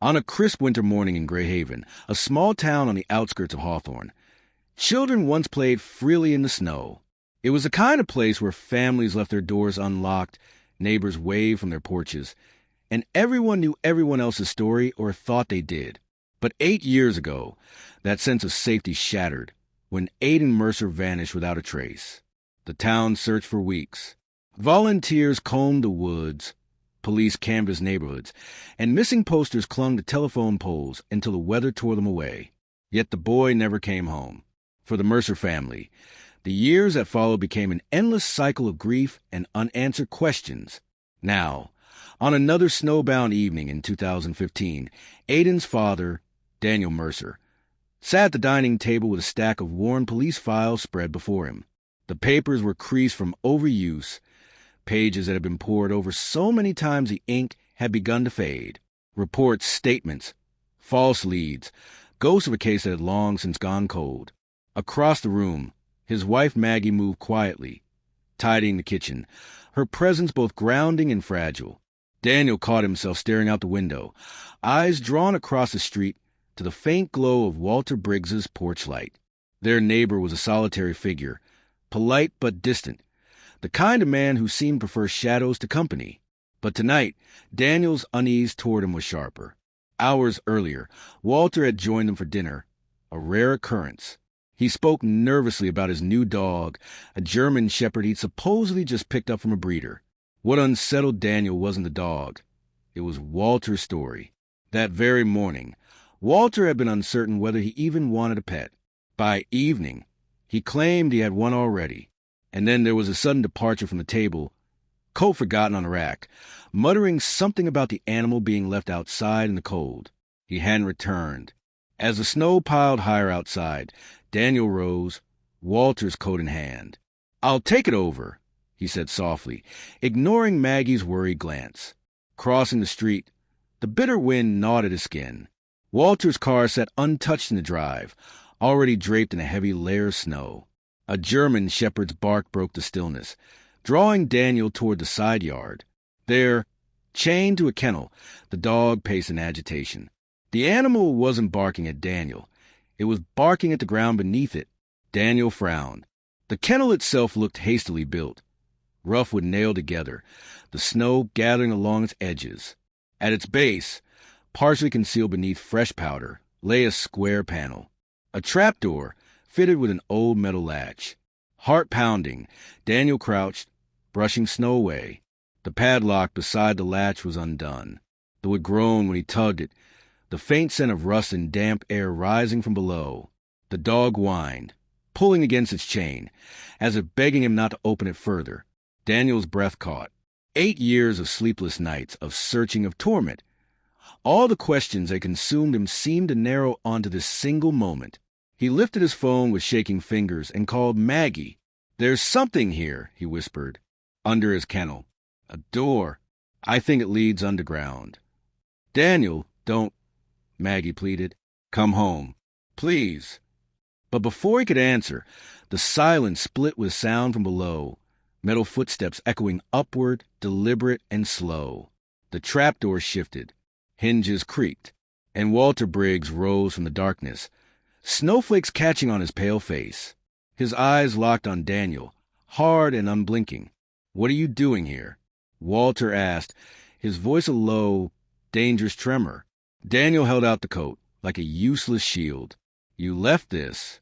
On a crisp winter morning in Grayhaven, a small town on the outskirts of Hawthorne, children once played freely in the snow. It was the kind of place where families left their doors unlocked, neighbors waved from their porches, and everyone knew everyone else's story or thought they did. But 8 years ago, that sense of safety shattered when Aiden Mercer vanished without a trace. The town searched for weeks. Volunteers combed the woods, police canvassed neighborhoods, and missing posters clung to telephone poles until the weather tore them away. Yet the boy never came home. For the Mercer family, the years that followed became an endless cycle of grief and unanswered questions. Now, on another snowbound evening in 2015, Aiden's father, Daniel Mercer, sat at the dining table with a stack of worn police files spread before him. The papers were creased from overuse, pages that had been poured over so many times the ink had begun to fade. Reports, statements, false leads, ghosts of a case that had long since gone cold. Across the room, his wife Maggie moved quietly, tidying the kitchen, her presence both grounding and fragile. Daniel caught himself staring out the window, eyes drawn across the street to the faint glow of Walter Briggs's porch light. Their neighbor was a solitary figure, polite but distant, the kind of man who seemed to prefer shadows to company. But tonight, Daniel's unease toward him was sharper. Hours earlier, Walter had joined them for dinner, a rare occurrence. He spoke nervously about his new dog, a German shepherd he'd supposedly just picked up from a breeder. What unsettled Daniel wasn't the dog. It was Walter's story. That very morning, Walter had been uncertain whether he even wanted a pet. By evening, he claimed he had one already. And then there was a sudden departure from the table, coat forgotten on a rack, muttering something about the animal being left outside in the cold. He hadn't returned. As the snow piled higher outside, Daniel rose, Walter's coat in hand. "I'll take it over," he said softly, ignoring Maggie's worried glance. Crossing the street, the bitter wind gnawed at his skin. Walter's car sat untouched in the drive, already draped in a heavy layer of snow. A German shepherd's bark broke the stillness, drawing Daniel toward the side yard. There, chained to a kennel, the dog paced in agitation. The animal wasn't barking at Daniel. It was barking at the ground beneath it. Daniel frowned. The kennel itself looked hastily built, rough wood nailed together, the snow gathering along its edges. At its base, partially concealed beneath fresh powder, lay a square panel, a trapdoor fitted with an old metal latch. Heart pounding, Daniel crouched, brushing snow away. The padlock beside the latch was undone. The wood groaned when he tugged it, the faint scent of rust and damp air rising from below. The dog whined, pulling against its chain, as if begging him not to open it further. Daniel's breath caught. 8 years of sleepless nights, of searching, of torment. All the questions that consumed him seemed to narrow onto this single moment. He lifted his phone with shaking fingers and called Maggie. "There's something here," he whispered, under his kennel. "A door. I think it leads underground." "Daniel, don't," Maggie pleaded. "Come home. Please." But before he could answer, the silence split with sound from below, metal footsteps echoing upward, deliberate and slow. The trapdoor shifted, hinges creaked, and Walter Briggs rose from the darkness, snowflakes catching on his pale face. His eyes locked on Daniel, hard and unblinking. "What are you doing here?" Walter asked, his voice a low, dangerous tremor. Daniel held out the coat, like a useless shield. "You left this."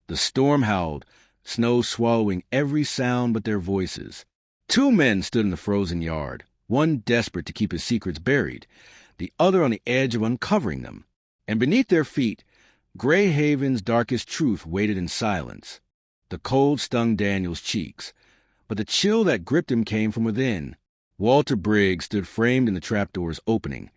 The storm howled, snow swallowing every sound but their voices. 2 men stood in the frozen yard, one desperate to keep his secrets buried, the other on the edge of uncovering them. And beneath their feet, Grayhaven's darkest truth waited in silence. The cold stung Daniel's cheeks, but the chill that gripped him came from within. Walter Briggs stood framed in the trapdoor's opening,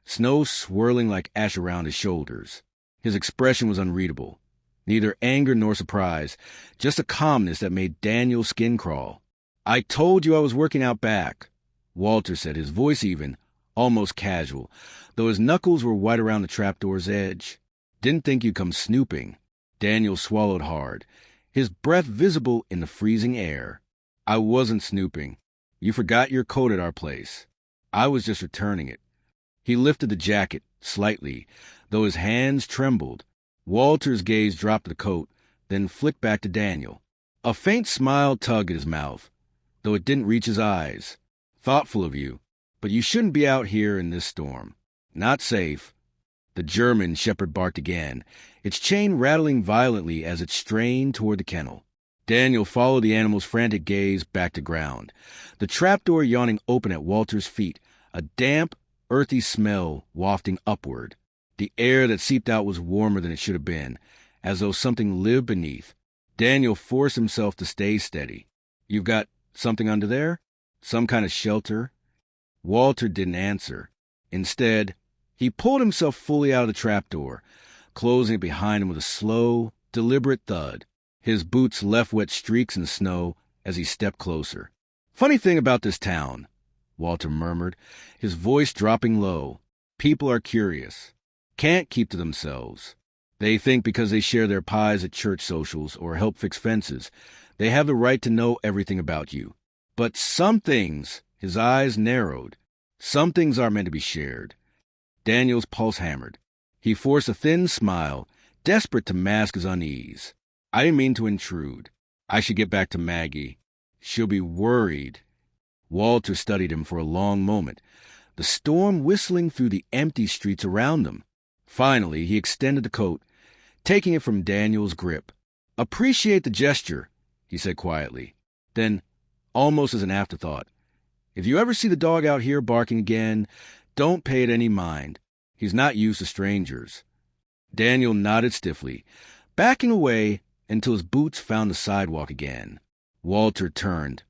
snow swirling like ash around his shoulders. His expression was unreadable, neither anger nor surprise, just a calmness that made Daniel's skin crawl. "I told you I was working out back," Walter said, his voice even, almost casual, though his knuckles were white around the trapdoor's edge. "Didn't think you'd come snooping." Daniel swallowed hard, his breath visible in the freezing air. "I wasn't snooping. You forgot your coat at our place. I was just returning it." He lifted the jacket, slightly, though his hands trembled. Walter's gaze dropped the coat, then flicked back to Daniel. A faint smile tugged at his mouth, though it didn't reach his eyes. Thoughtful of you, but you shouldn't be out here in this storm. Not safe. The German shepherd barked again, its chain rattling violently as it strained toward the kennel. Daniel followed the animal's frantic gaze back to ground, the trapdoor yawning open at Walter's feet, a damp, earthy smell wafting upward. The air that seeped out was warmer than it should have been, as though something lived beneath. Daniel forced himself to stay steady. You've got something under there? Some kind of shelter? Walter didn't answer. Instead, he pulled himself fully out of the trapdoor, closing it behind him with a slow, deliberate thud. His boots left wet streaks in the snow as he stepped closer. Funny thing about this town, Walter murmured, his voice dropping low. People are curious. Can't keep to themselves. They think because they share their pies at church socials or help fix fences, they have the right to know everything about you. But some things, his eyes narrowed, some things aren't meant to be shared. Daniel's pulse hammered. He forced a thin smile, desperate to mask his unease. I didn't mean to intrude. I should get back to Maggie. She'll be worried. Walter studied him for a long moment, the storm whistling through the empty streets around them. Finally, he extended the coat, taking it from Daniel's grip. Appreciate the gesture, he said quietly. Then, almost as an afterthought, if you ever see the dog out here barking again, don't pay it any mind. He's not used to strangers. Daniel nodded stiffly, backing away until his boots found the sidewalk again. Walter turned,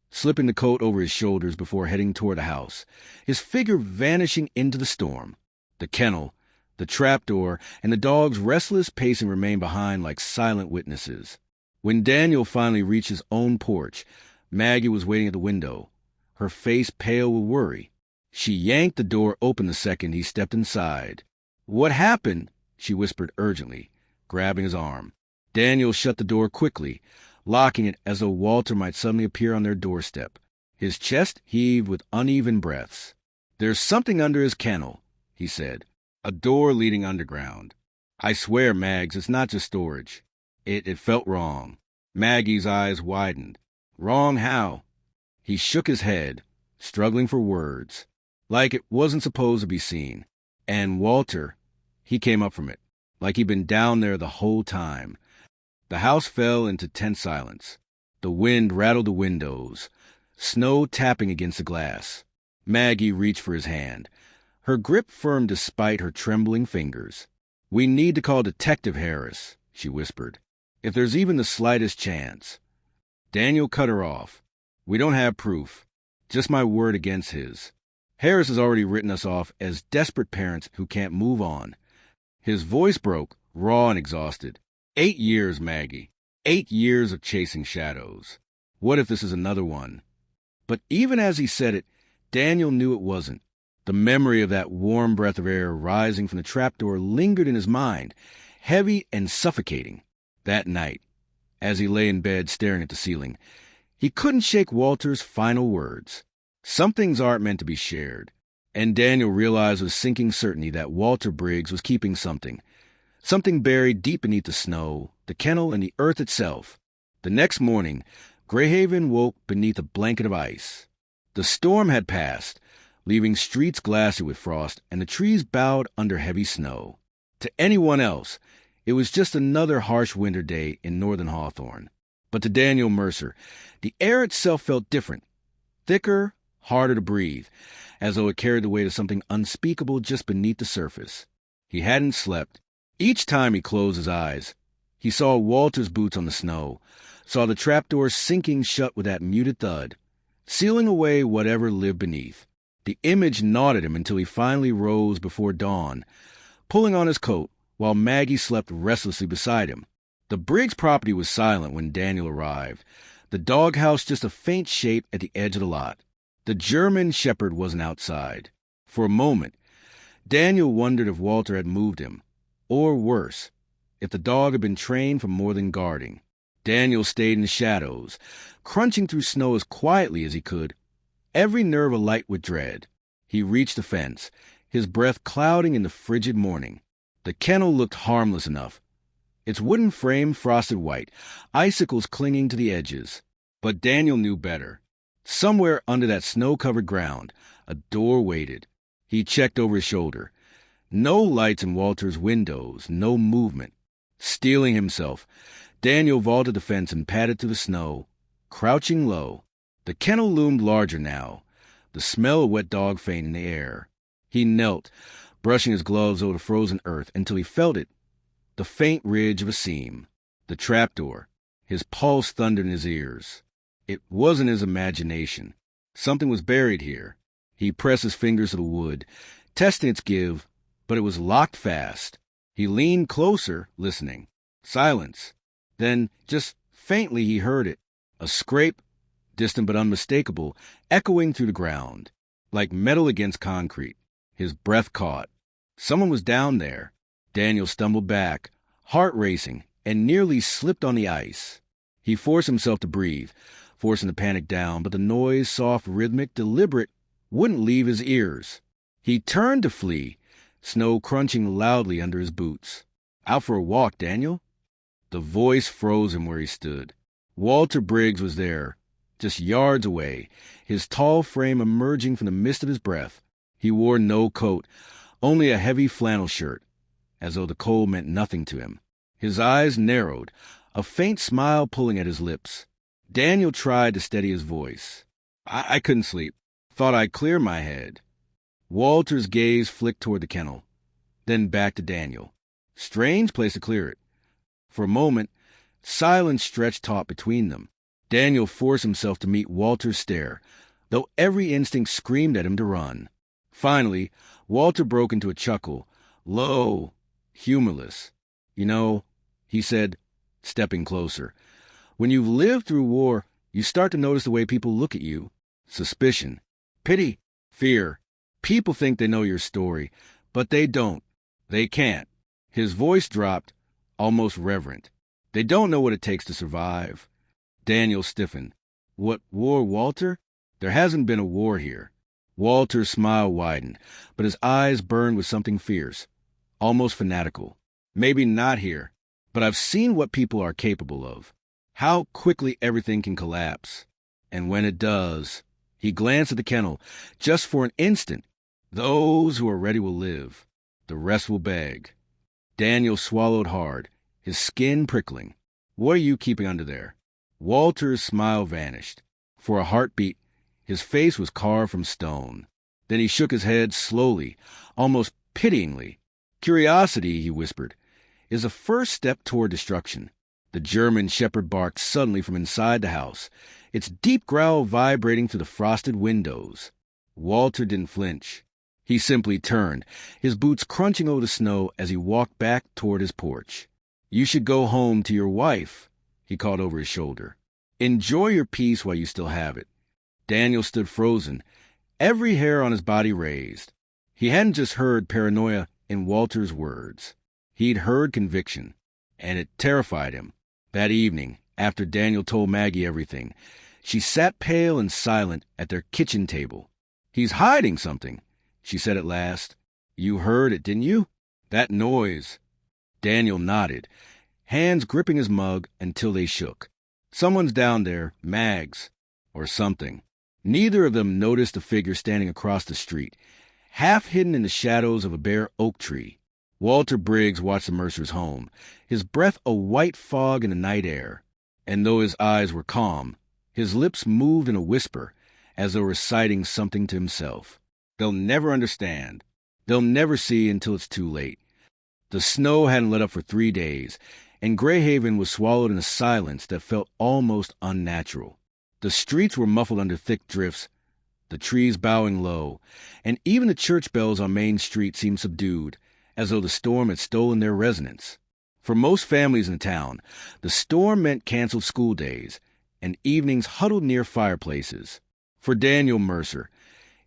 slipping the coat over his shoulders before heading toward the house, his figure vanishing into the storm. The kennel, the trapdoor, and the dog's restless pacing remained behind like silent witnesses. When Daniel finally reached his own porch, Maggie was waiting at the window, her face pale with worry. She yanked the door open the second he stepped inside. What happened? She whispered urgently, grabbing his arm. Daniel shut the door quickly, locking it as though Walter might suddenly appear on their doorstep. His chest heaved with uneven breaths. There's something under his kennel, he said. A door leading underground. I swear, Mags, it's not just storage. It felt wrong. Maggie's eyes widened. Wrong how? He shook his head, struggling for words, like it wasn't supposed to be seen. And Walter, he came up from it, like he'd been down there the whole time. The house fell into tense silence. The wind rattled the windows, snow tapping against the glass. Maggie reached for his hand, her grip firm despite her trembling fingers. We need to call Detective Harris, she whispered, if there's even the slightest chance. Daniel cut her off. We don't have proof, just my word against his. Harris has already written us off as desperate parents who can't move on. His voice broke, raw and exhausted. 8 years, Maggie. 8 years of chasing shadows. What if this is another one? But even as he said it, Daniel knew it wasn't. The memory of that warm breath of air rising from the trapdoor lingered in his mind, heavy and suffocating. That night, as he lay in bed staring at the ceiling, he couldn't shake Walter's final words. Some things aren't meant to be shared. And Daniel realized with sinking certainty that Walter Briggs was keeping something buried deep beneath the snow, the kennel, and the earth itself. The next morning, Grayhaven woke beneath a blanket of ice. The storm had passed, leaving streets glassy with frost, and the trees bowed under heavy snow. To anyone else, it was just another harsh winter day in northern Hawthorne. But to Daniel Mercer, the air itself felt different, thicker, harder to breathe, as though it carried the weight of something unspeakable just beneath the surface. He hadn't slept. Each time he closed his eyes, he saw Walter's boots on the snow, saw the trapdoor sinking shut with that muted thud, sealing away whatever lived beneath. The image gnawed at him until he finally rose before dawn, pulling on his coat while Maggie slept restlessly beside him. The Briggs property was silent when Daniel arrived, the doghouse just a faint shape at the edge of the lot. The German shepherd wasn't outside. For a moment, Daniel wondered if Walter had moved him, or worse, if the dog had been trained for more than guarding. Daniel stayed in the shadows, crunching through snow as quietly as he could, every nerve alight with dread. He reached the fence, his breath clouding in the frigid morning. The kennel looked harmless enough, its wooden frame frosted white, icicles clinging to the edges. But Daniel knew better. Somewhere under that snow-covered ground, a door waited. He checked over his shoulder. No lights in Walter's windows, no movement. Steeling himself, Daniel vaulted the fence and padded through the snow, crouching low. The kennel loomed larger now, the smell of wet dog faint in the air. He knelt, brushing his gloves over the frozen earth until he felt it, the faint ridge of a seam, the trapdoor. His pulse thundered in his ears. It wasn't his imagination. Something was buried here. He pressed his fingers to the wood, testing its give, but it was locked fast. He leaned closer, listening. Silence. Then, just faintly, he heard it. A scrape, distant but unmistakable, echoing through the ground, like metal against concrete. His breath caught. Someone was down there. Daniel stumbled back, heart racing, and nearly slipped on the ice. He forced himself to breathe, forcing the panic down, but the noise, soft, rhythmic, deliberate, wouldn't leave his ears. He turned to flee, snow crunching loudly under his boots. Out for a walk, Daniel? The voice froze him where he stood. Walter Briggs was there, just yards away, his tall frame emerging from the mist of his breath. He wore no coat, only a heavy flannel shirt, as though the cold meant nothing to him. His eyes narrowed, a faint smile pulling at his lips. Daniel tried to steady his voice. I couldn't sleep. Thought I'd clear my head. Walter's gaze flicked toward the kennel, then back to Daniel. Strange place to clear it. For a moment, silence stretched taut between them. Daniel forced himself to meet Walter's stare, though every instinct screamed at him to run. Finally, Walter broke into a chuckle, low, humorless. You know, he said, stepping closer, when you've lived through war, you start to notice the way people look at you. Suspicion, pity, fear. People think they know your story, but they don't. They can't. His voice dropped, almost reverent. They don't know what it takes to survive. Daniel stiffened. What war, Walter? There hasn't been a war here. Walter's smile widened, but his eyes burned with something fierce, almost fanatical. Maybe not here, but I've seen what people are capable of. How quickly everything can collapse. And when it does, he glanced at the kennel, just for an instant. Those who are ready will live. The rest will beg. Daniel swallowed hard, his skin prickling. What are you keeping under there? Walter's smile vanished. For a heartbeat, his face was carved from stone. Then he shook his head slowly, almost pityingly. Curiosity, he whispered, is a first step toward destruction. The German shepherd barked suddenly from inside the house, its deep growl vibrating through the frosted windows. Walter didn't flinch. He simply turned, his boots crunching over the snow as he walked back toward his porch. You should go home to your wife, he called over his shoulder. Enjoy your peace while you still have it. Daniel stood frozen, every hair on his body raised. He hadn't just heard paranoia in Walter's words. He'd heard conviction, and it terrified him. That evening, after Daniel told Maggie everything, she sat pale and silent at their kitchen table. He's hiding something, she said at last. You heard it, didn't you? That noise. Daniel nodded, hands gripping his mug until they shook. Someone's down there, Mags, or something. Neither of them noticed the figure standing across the street, half hidden in the shadows of a bare oak tree. Walter Briggs watched the Mercers' home, his breath a white fog in the night air. And though his eyes were calm, his lips moved in a whisper, as though reciting something to himself. They'll never understand. They'll never see until it's too late. The snow hadn't let up for 3 days, and Grayhaven was swallowed in a silence that felt almost unnatural. The streets were muffled under thick drifts, the trees bowing low, and even the church bells on Main Street seemed subdued, as though the storm had stolen their resonance. For most families in the town, the storm meant canceled school days and evenings huddled near fireplaces. For Daniel Mercer,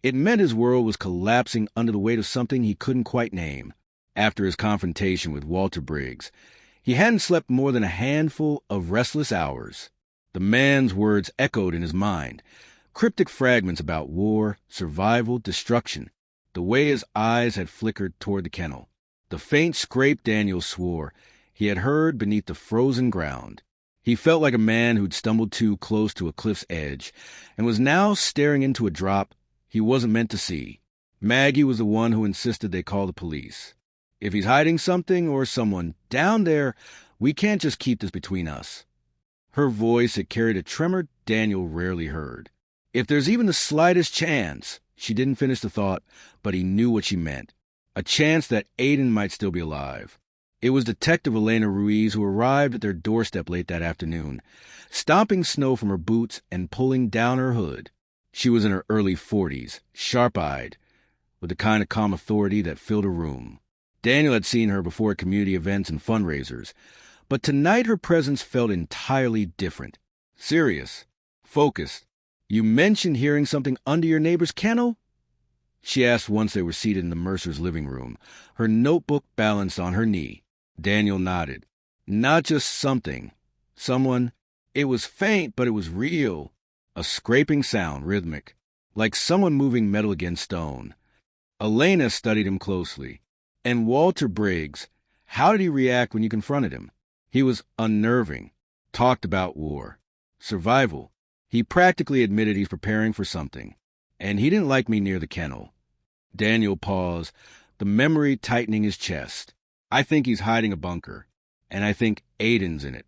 it meant his world was collapsing under the weight of something he couldn't quite name. After his confrontation with Walter Briggs, he hadn't slept more than a handful of restless hours. The man's words echoed in his mind, cryptic fragments about war, survival, destruction. the way his eyes had flickered toward the kennel. The faint scrape Daniel swore he had heard beneath the frozen ground. He felt like a man who'd stumbled too close to a cliff's edge and was now staring into a drop he wasn't meant to see. Maggie was the one who insisted they call the police. If he's hiding something or someone down there, we can't just keep this between us. Her voice had carried a tremor Daniel rarely heard. If there's even the slightest chance, she didn't finish the thought, but he knew what she meant. A chance that Aiden might still be alive. It was Detective Elena Ruiz who arrived at their doorstep late that afternoon, stomping snow from her boots and pulling down her hood. She was in her early 40s, sharp-eyed, with the kind of calm authority that filled a room. Daniel had seen her before at community events and fundraisers, but tonight her presence felt entirely different. Serious, focused. "You mentioned hearing something under your neighbor's kennel?" She asked once they were seated in the Mercer's living room, her notebook balanced on her knee. Daniel nodded. Not just something. Someone. It was faint, but it was real. A scraping sound, rhythmic, like someone moving metal against stone. Elena studied him closely. And Walter Briggs, how did he react when you confronted him? He was unnerving. Talked about war. Survival. He practically admitted he's preparing for something. And he didn't like me near the kennel. Daniel paused, the memory tightening his chest. I think he's hiding a bunker. And I think Aiden's in it.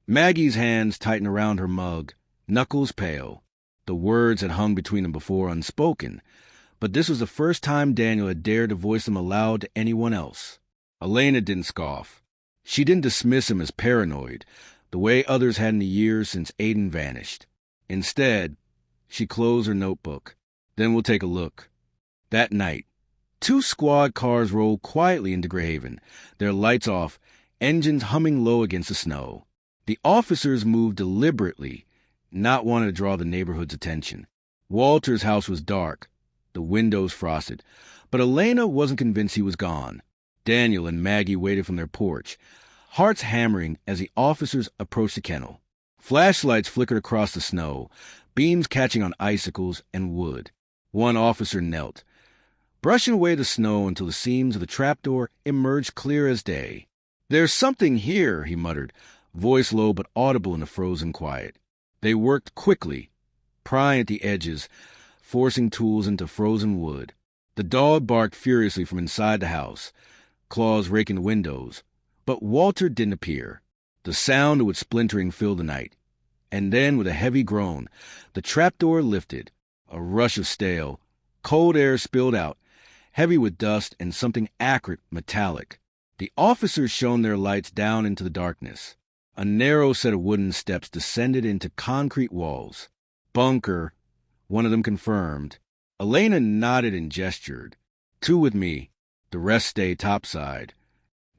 Maggie's hands tightened around her mug, knuckles pale. The words had hung between them before unspoken, but this was the first time Daniel had dared to voice them aloud to anyone else. Elena didn't scoff. She didn't dismiss him as paranoid, the way others had in the years since Aiden vanished. Instead, she closed her notebook. Then we'll take a look. That night, 2 squad cars rolled quietly into Grayhaven, their lights off, engines humming low against the snow. The officers moved deliberately, not wanting to draw the neighborhood's attention. Walter's house was dark, the windows frosted, but Elena wasn't convinced he was gone. Daniel and Maggie waited from their porch, hearts hammering as the officers approached the kennel. Flashlights flickered across the snow, beams catching on icicles and wood. One officer knelt, brushing away the snow until the seams of the trapdoor emerged clear as day. "There's something here," he muttered, voice low but audible in the frozen quiet. They worked quickly, prying at the edges, forcing tools into frozen wood. The dog barked furiously from inside the house, claws raking the windows, but Walter didn't appear. The sound of its splintering filled the night. And then, with a heavy groan, the trapdoor lifted. A rush of stale, cold air spilled out, heavy with dust and something acrid, metallic. The officers shone their lights down into the darkness. A narrow set of wooden steps descended into concrete walls. "Bunker," one of them confirmed. Elena nodded and gestured. "2 with me. The rest stay topside."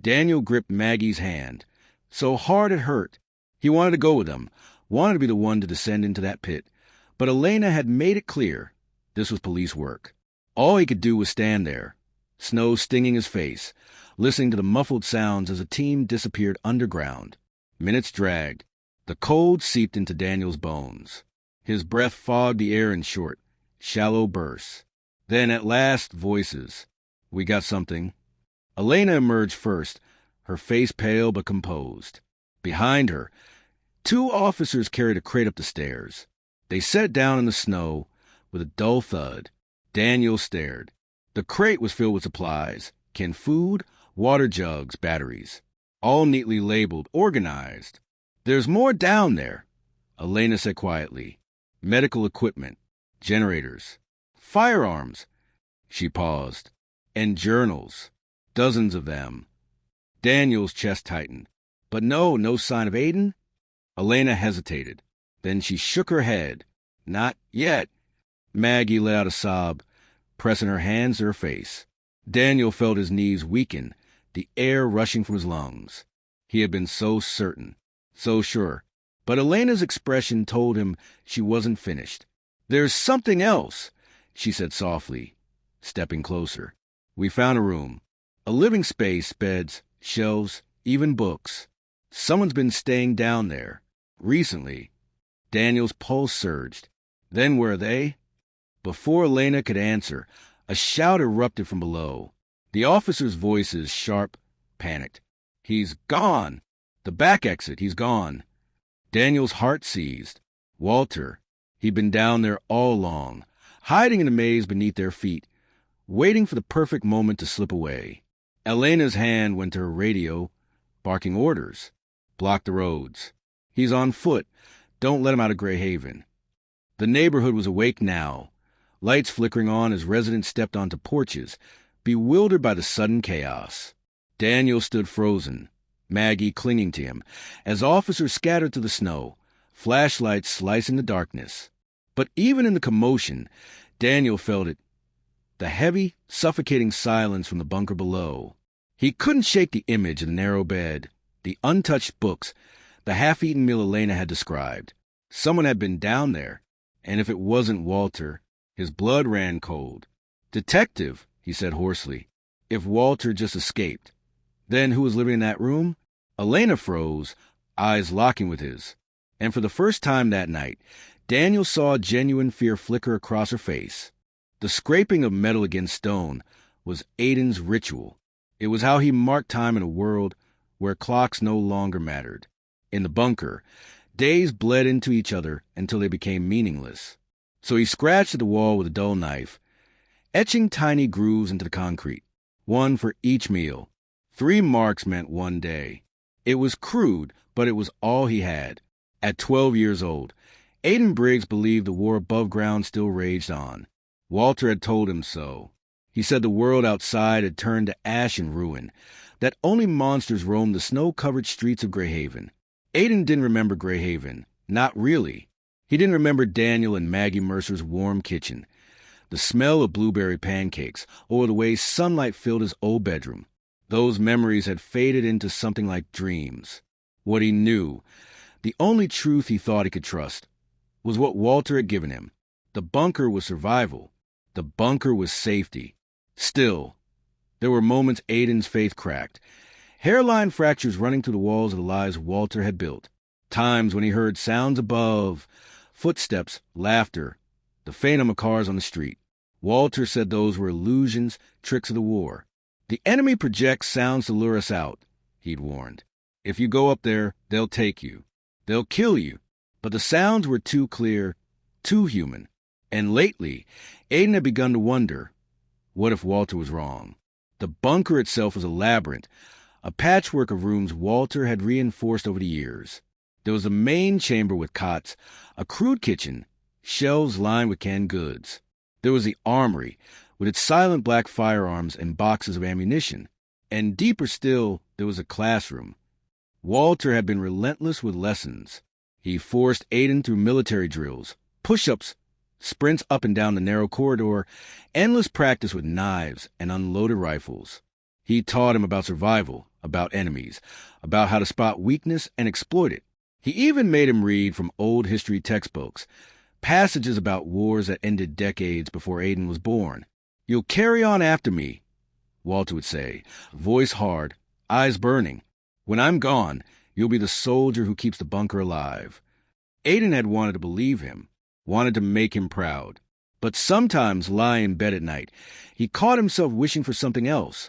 Daniel gripped Maggie's hand, so hard it hurt. He wanted to go with them, wanted to be the one to descend into that pit. But Elena had made it clear this was police work. All he could do was stand there, snow stinging his face, listening to the muffled sounds as the team disappeared underground. Minutes dragged. The cold seeped into Daniel's bones. His breath fogged the air in short, shallow bursts. Then, at last, voices. "We got something." Elena emerged first, her face pale but composed. Behind her, 2 officers carried a crate up the stairs. They set it down in the snow with a dull thud. Daniel stared. The crate was filled with supplies, canned food, water jugs, batteries, all neatly labeled, organized. "There's more down there," Elena said quietly. "Medical equipment, generators, firearms." She paused. "And journals. Dozens of them." Daniel's chest tightened. "But no sign of Aiden?" Elena hesitated. Then she shook her head. "Not yet." Maggie let out a sob, pressing her hands to her face. Daniel felt his knees weaken, the air rushing from his lungs. He had been so certain, so sure. But Elena's expression told him she wasn't finished. "There's something else," she said softly, stepping closer. "We found a room. A living space, beds, shelves, even books. Someone's been staying down there. Recently." Daniel's pulse surged. "Then where are they?" Before Elena could answer, A shout erupted from below. The officers' voices, sharp, panicked. "He's gone! The back exit, he's gone!" Daniel's heart seized. Walter. He'd been down there all along, hiding in the maze beneath their feet, waiting for the perfect moment to slip away. Elena's hand went to her radio, barking orders. "Block the roads. He's on foot. Don't let him out of Grayhaven." The neighborhood was awake now, lights flickering on as residents stepped onto porches, bewildered by the sudden chaos. Daniel stood frozen, Maggie clinging to him, as officers scattered to the snow, flashlights slicing the darkness. But even in the commotion, Daniel felt it. The heavy, suffocating silence from the bunker below. He couldn't shake the image of the narrow bed, the untouched books, the half-eaten meal Elena had described. Someone had been down there, and if it wasn't Walter, his blood ran cold. "Detective," he said hoarsely. "If Walter just escaped, then who was living in that room?" Elena froze, eyes locking with his. And for the first time that night, Daniel saw genuine fear flicker across her face. The scraping of metal against stone was Aiden's ritual. It was how he marked time in a world where clocks no longer mattered. In the bunker, days bled into each other until they became meaningless. So he scratched at the wall with a dull knife, etching tiny grooves into the concrete, one for each meal. 3 marks meant 1 day. It was crude, but it was all he had. At 12 years old, Aiden Briggs believed the war above ground still raged on. Walter had told him so. He said the world outside had turned to ash and ruin, that only monsters roamed the snow-covered streets of Grayhaven. Aiden didn't remember Grayhaven. Not really. He didn't remember Daniel and Maggie Mercer's warm kitchen, the smell of blueberry pancakes, or the way sunlight filled his old bedroom. Those memories had faded into something like dreams. What he knew, the only truth he thought he could trust, was what Walter had given him. The bunker was survival. The bunker was safety. Still, there were moments Aiden's faith cracked, hairline fractures running through the walls of the lives Walter had built. Times when he heard sounds above, footsteps, laughter, the phantom of cars on the street. Walter said those were illusions, tricks of the war. "The enemy projects sounds to lure us out," he'd warned. "If you go up there, they'll take you. They'll kill you." But the sounds were too clear, too human. And lately, Aiden had begun to wonder, what if Walter was wrong? The bunker itself was a labyrinth, a patchwork of rooms Walter had reinforced over the years. There was a main chamber with cots, a crude kitchen, shelves lined with canned goods. There was the armory, with its silent black firearms and boxes of ammunition. And deeper still, there was a classroom. Walter had been relentless with lessons. He forced Aiden through military drills, push-ups, sprints up and down the narrow corridor, endless practice with knives and unloaded rifles. He taught him about survival, about enemies, about how to spot weakness and exploit it. He even made him read from old history textbooks, passages about wars that ended decades before Aiden was born. "You'll carry on after me," Walter would say, voice hard, eyes burning. "When I'm gone, you'll be the soldier who keeps the bunker alive." Aiden had wanted to believe him, wanted to make him proud. But sometimes, lying in bed at night, he caught himself wishing for something else.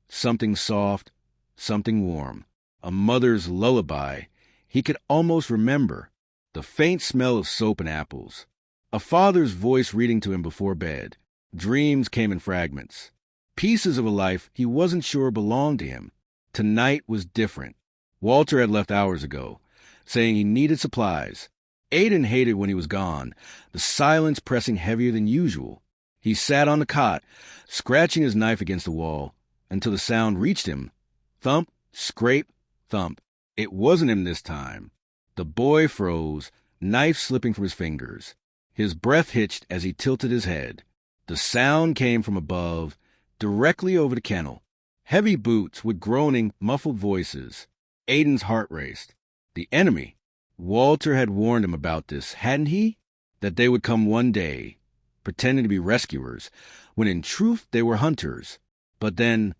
Something soft, something warm. A mother's lullaby he could almost remember. The faint smell of soap and apples. A father's voice reading to him before bed. Dreams came in fragments. Pieces of a life he wasn't sure belonged to him. Tonight was different. Walter had left hours ago, saying he needed supplies. Aiden hated when he was gone, the silence pressing heavier than usual. He sat on the cot, scratching his knife against the wall, until the sound reached him. Thump, scrape, thump. It wasn't him this time. The boy froze, knife slipping from his fingers. His breath hitched as he tilted his head. The sound came from above, directly over the kennel. Heavy boots with groaning, muffled voices. Aiden's heart raced. The enemy. Walter had warned him about this, hadn't he? That they would come one day, pretending to be rescuers, when in truth they were hunters. But then,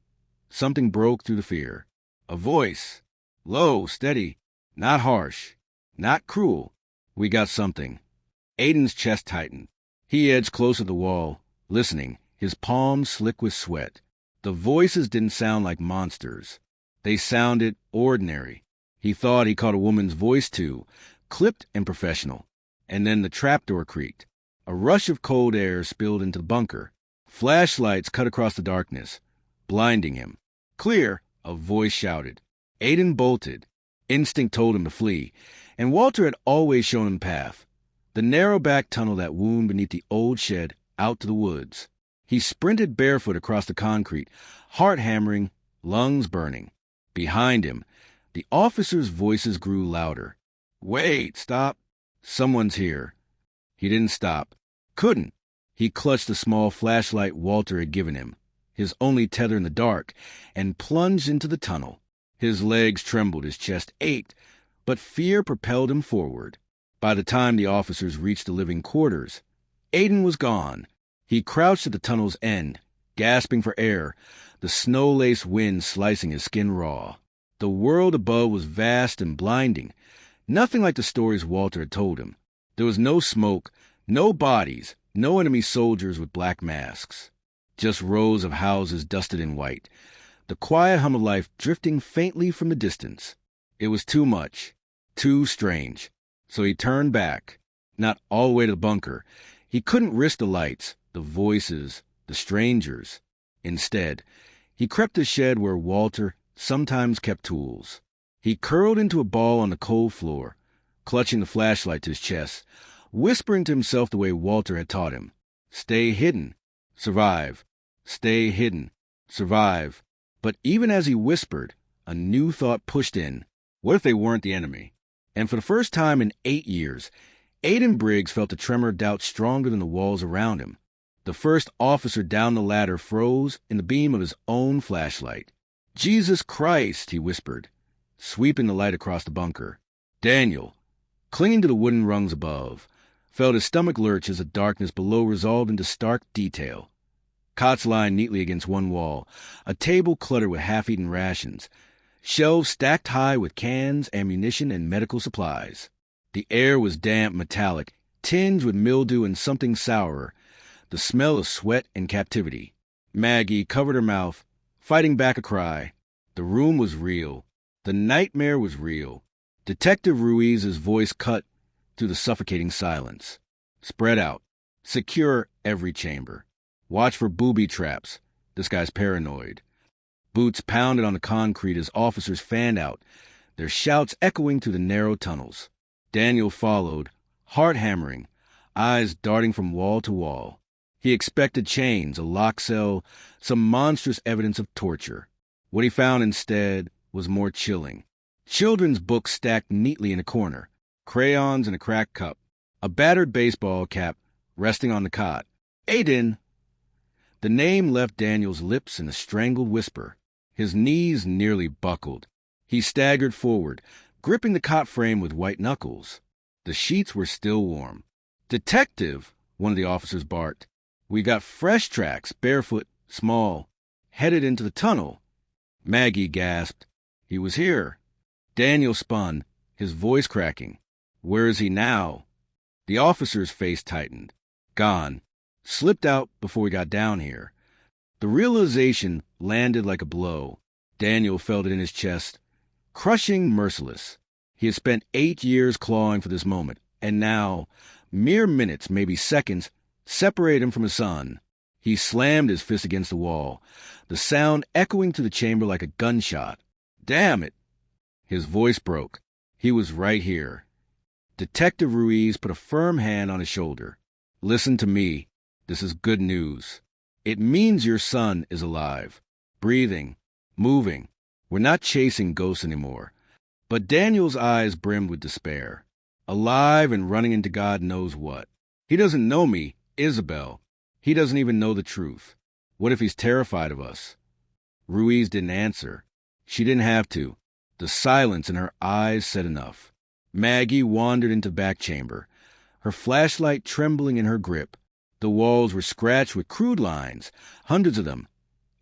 something broke through the fear. A voice. Low, steady, not harsh, not cruel. "We got something." Aiden's chest tightened. He edged closer to the wall, listening, his palms slick with sweat. The voices didn't sound like monsters. They sounded ordinary. He thought he caught a woman's voice too, clipped and professional. And then the trapdoor creaked. A rush of cold air spilled into the bunker. Flashlights cut across the darkness, blinding him. "Clear!" a voice shouted. Aiden bolted. Instinct told him to flee, and Walter had always shown him the path. The narrow back tunnel that wound beneath the old shed out to the woods. He sprinted barefoot across the concrete, heart hammering, lungs burning. Behind him, the officers' voices grew louder. "Wait, stop. Someone's here." He didn't stop. Couldn't. He clutched the small flashlight Walter had given him, his only tether in the dark, and plunged into the tunnel. His legs trembled, his chest ached, but fear propelled him forward. By the time the officers reached the living quarters, Aiden was gone. He crouched at the tunnel's end, gasping for air, the snow-laced wind slicing his skin raw. The world above was vast and blinding, nothing like the stories Walter had told him. There was no smoke, no bodies, no enemy soldiers with black masks. Just rows of houses dusted in white, the quiet hum of life drifting faintly from the distance. It was too much, too strange. So he turned back, not all the way to the bunker. He couldn't risk the lights, the voices, the strangers. Instead, he crept to the shed where Walter sometimes kept tools. He curled into a ball on the cold floor, clutching the flashlight to his chest, whispering to himself the way Walter had taught him. Stay hidden. Survive. Stay hidden. Survive. But even as he whispered, a new thought pushed in. What if they weren't the enemy? And for the first time in 8 years, Aiden Briggs felt a tremor of doubt stronger than the walls around him. The first officer down the ladder froze in the beam of his own flashlight. "Jesus Christ," he whispered, sweeping the light across the bunker. Daniel, clinging to the wooden rungs above, felt his stomach lurch as the darkness below resolved into stark detail. Cots lined neatly against one wall, a table cluttered with half-eaten rations, shelves stacked high with cans, ammunition, and medical supplies. The air was damp, metallic, tinged with mildew and something sourer, the smell of sweat and captivity. Maggie covered her mouth, fighting back a cry. The room was real. The nightmare was real. Detective Ruiz's voice cut through the suffocating silence. "Spread out. Secure every chamber. Watch for booby traps. This guy's paranoid." Boots pounded on the concrete as officers fanned out, their shouts echoing through the narrow tunnels. Daniel followed, heart hammering, eyes darting from wall to wall. He expected chains, a lock cell, some monstrous evidence of torture. What he found instead was more chilling. Children's books stacked neatly in a corner, crayons in a cracked cup, a battered baseball cap resting on the cot. "Aiden!" The name left Daniel's lips in a strangled whisper. His knees nearly buckled. He staggered forward, gripping the cot frame with white knuckles. The sheets were still warm. "Detective," one of the officers barked. "We got fresh tracks, barefoot, small, headed into the tunnel." Maggie gasped. "He was here." Daniel spun, his voice cracking. "Where is he now?" The officer's face tightened. "Gone. Slipped out before we got down here." The realization landed like a blow. Daniel felt it in his chest, crushing, merciless. He had spent 8 years clawing for this moment, and now, mere minutes, maybe seconds, separated him from his son. He slammed his fist against the wall, the sound echoing through the chamber like a gunshot. "Damn it!" His voice broke. He was right here. Detective Ruiz put a firm hand on his shoulder. "Listen to me. This is good news. It means your son is alive, breathing, moving. We're not chasing ghosts anymore." But Daniel's eyes brimmed with despair. "Alive and running into God knows what. He doesn't know me, Isabel. He doesn't even know the truth. What if he's terrified of us?" Ruiz didn't answer. She didn't have to. The silence in her eyes said enough. Maggie wandered into the back chamber, her flashlight trembling in her grip. The walls were scratched with crude lines, hundreds of them,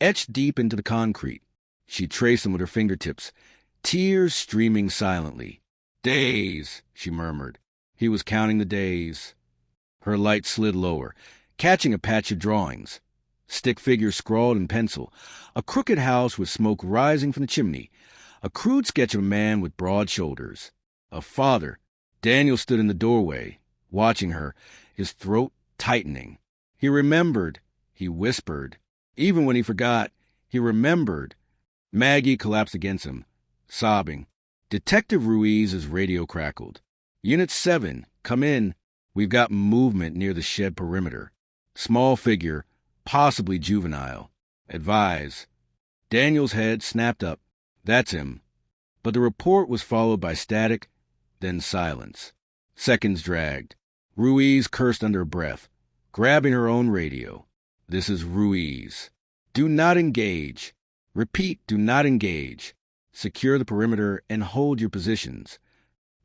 etched deep into the concrete. She traced them with her fingertips, tears streaming silently. "Days," she murmured. He was counting the days. Her light slid lower, catching a patch of drawings. Stick figures scrawled in pencil. A crooked house with smoke rising from the chimney. A crude sketch of a man with broad shoulders. A father. Daniel stood in the doorway, watching her, his throat tightening. He remembered. He whispered. Even when he forgot, he remembered. Maggie collapsed against him, sobbing. Detective Ruiz's radio crackled. Unit 7, come in. We've got movement near the shed perimeter. Small figure, possibly juvenile. Advise. Daniel's head snapped up. That's him. But the report was followed by static, then silence. Seconds dragged. Ruiz cursed under her breath, grabbing her own radio. This is Ruiz. Do not engage. Repeat, do not engage. Secure the perimeter and hold your positions.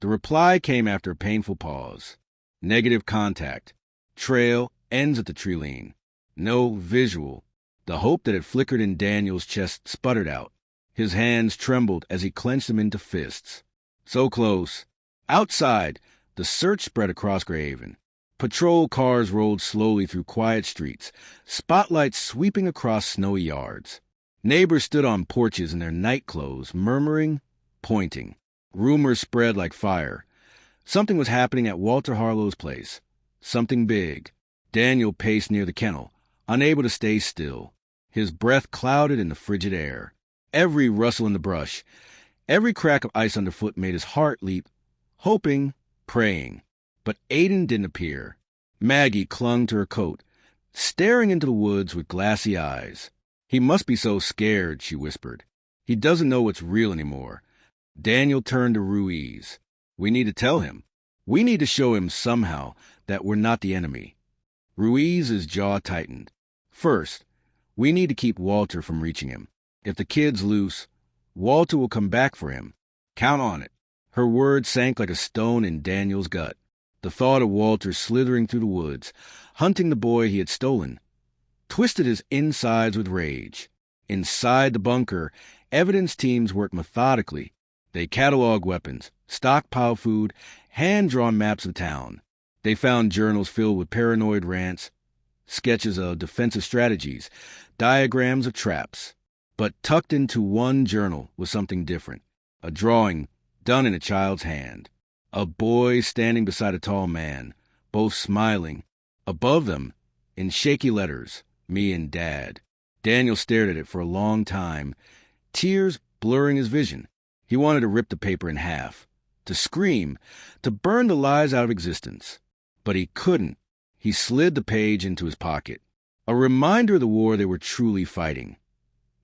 The reply came after a painful pause. Negative contact. Trail ends at the tree line. No visual. The hope that had flickered in Daniel's chest sputtered out. His hands trembled as he clenched them into fists. So close. Outside, the search spread across Grayhaven. Patrol cars rolled slowly through quiet streets, spotlights sweeping across snowy yards. Neighbors stood on porches in their night clothes, murmuring, pointing. Rumors spread like fire. Something was happening at Walter Harlow's place. Something big. Daniel paced near the kennel, unable to stay still. His breath clouded in the frigid air. Every rustle in the brush, every crack of ice underfoot made his heart leap, hoping, praying. But Aiden didn't appear. Maggie clung to her coat, staring into the woods with glassy eyes. He must be so scared, she whispered. He doesn't know what's real anymore. Daniel turned to Ruiz. We need to tell him. We need to show him somehow that we're not the enemy. Ruiz's jaw tightened. First, we need to keep Walter from reaching him. If the kid's loose, Walter will come back for him. Count on it. Her words sank like a stone in Daniel's gut. The thought of Walter slithering through the woods, hunting the boy he had stolen, twisted his insides with rage. Inside the bunker, evidence teams worked methodically. They cataloged weapons, stockpiled food, hand-drawn maps of town. They found journals filled with paranoid rants, sketches of defensive strategies, diagrams of traps. But tucked into one journal was something different, a drawing done in a child's hand. A boy standing beside a tall man, both smiling. Above them, in shaky letters, me and Dad. Daniel stared at it for a long time, tears blurring his vision. He wanted to rip the paper in half, to scream, to burn the lies out of existence. But he couldn't. He slid the page into his pocket. A reminder of the war they were truly fighting.